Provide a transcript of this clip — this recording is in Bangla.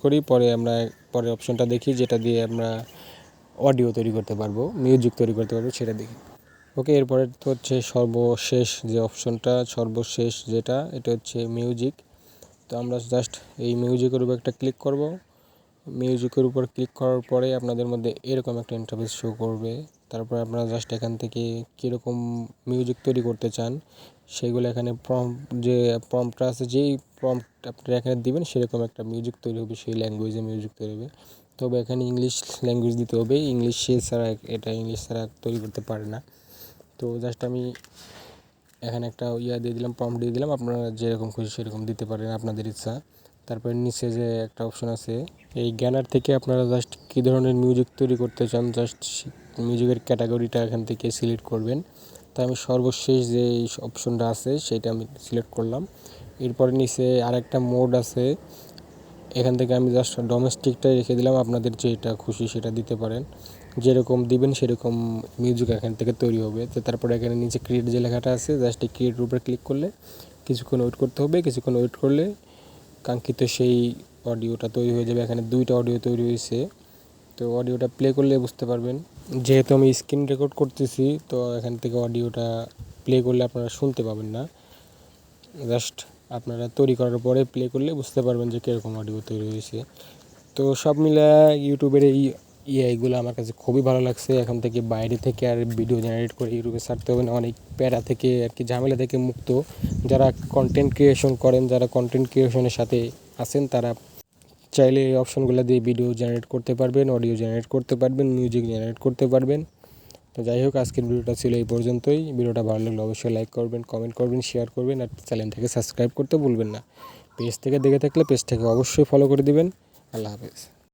করি, পরে আমরা পরের অপশনটা দেখি যেটা দিয়ে আমরা অডিও তৈরি করতে পারবো, মিউজিক তৈরি করতে পারবো সেটা দেখি। ওকে, এরপরে তো হচ্ছে সর্বশেষ যে অপশনটা, সর্বশেষ যেটা, এটা হচ্ছে মিউজিক। তো আমরা জাস্ট এই মিউজিকের উপর একটা ক্লিক করব। মিউজিকের উপর ক্লিক করার পরে আপনাদের মধ্যে এরকম একটা ইন্টারফেস শো করবে। তারপর আপনারা জাস্ট এখান থেকে কীরকম মিউজিক তৈরি করতে চান সেগুলো এখানে যে প্রম্পটটা আছে, যেই প্রম্পট আপনারা এখানে দিবেন সেরকম একটা মিউজিক তৈরি হবে, সেই ল্যাঙ্গুয়েজে মিউজিক তৈরি হবে। তবে এখানে ইংলিশ ল্যাঙ্গুয়েজ দিতে হবে, ইংলিশ ছাড়া এটা ইংলিশ ছাড়া তৈরি করতে পারে না। তো জাস্ট আমি এখানে একটা দিয়ে দিলাম, প্রম্পট দিয়ে দিলাম, আপনারা যেরকম খুশি সেরকম দিতে পারেন আপনাদের ইচ্ছা। তারপরে নিচে যে একটা অপশন আছে, এই গ্যানার থেকে আপনারা জাস্ট কী ধরনের মিউজিক তৈরি করতে চান জাস্ট মিউজিকের ক্যাটাগরিটা এখান থেকে সিলেক্ট করবেন। তো আমি সর্বশেষ যে অপশনটা আছে সেটা আমি সিলেক্ট করলাম। এরপরে নিচে আরেকটা মোড আছে, এখান থেকে আমি জাস্ট ডোমেস্টিকটাই রেখে দিলাম, আপনাদের যেটা খুশি সেটা দিতে পারেন, যেরকম দিবেন সেরকম মিউজিক এখান থেকে তৈরি হবে। তো তারপরে এখানে নিচে ক্রিয়েট যে লেখাটা আছে, জাস্ট এই ক্রিয়েটের উপরে ক্লিক করলে কিছুক্ষণ ওয়েট করতে হবে, কিছুক্ষণ ওয়েট করলে কাঙ্ক্ষিত সেই অডিওটা তৈরি হয়ে যাবে। এখানে 2টা অডিও তৈরি হয়েছে, তো অডিওটা প্লে করলে বুঝতে পারবেন। যেহেতু আমি স্ক্রিন রেকর্ড করতেছি, তো এখান থেকে অডিওটা প্লে করলে আপনারা শুনতে পাবেন না, জাস্ট আপনারা তৈরি করার পরে প্লে করলে বুঝতে পারবেন যে কীরকম অডিও তৈরি হয়েছে। তো সব মিলে ইউটিউবের এই এআইগুলো আমার কাছে খুবই ভালো লাগছে। এখন থেকে বাইরে থেকে আর ভিডিও জেনারেট করে ইউটিউবে ছাড়তে হবে না, অনেক প্যারা থেকে আর কি ঝামেলা থেকে মুক্ত। যারা কন্টেন্ট ক্রিয়েশন করেন, যারা কন্টেন্ট ক্রিয়েশনের সাথে আছেন, তারা চাইলে এই অপশনগুলো দিয়ে ভিডিও জেনারেট করতে পারবেন, অডিও জেনারেট করতে পারবেন, মিউজিক জেনারেট করতে পারবেন। তো যাই হোক, আজকের ভিডিওটা ছিল এই পর্যন্তই। ভিডিওটা ভালো লাগলে অবশ্যই লাইক করবেন, কমেন্ট করবেন, শেয়ার করবেন, আর চ্যানেলটাকে সাবস্ক্রাইব করতে ভুলবেন না। পেজ থেকে দেখে থাকলে পেজটাকে অবশ্যই ফলো করে দিবেন। আল্লাহ হাফেজ।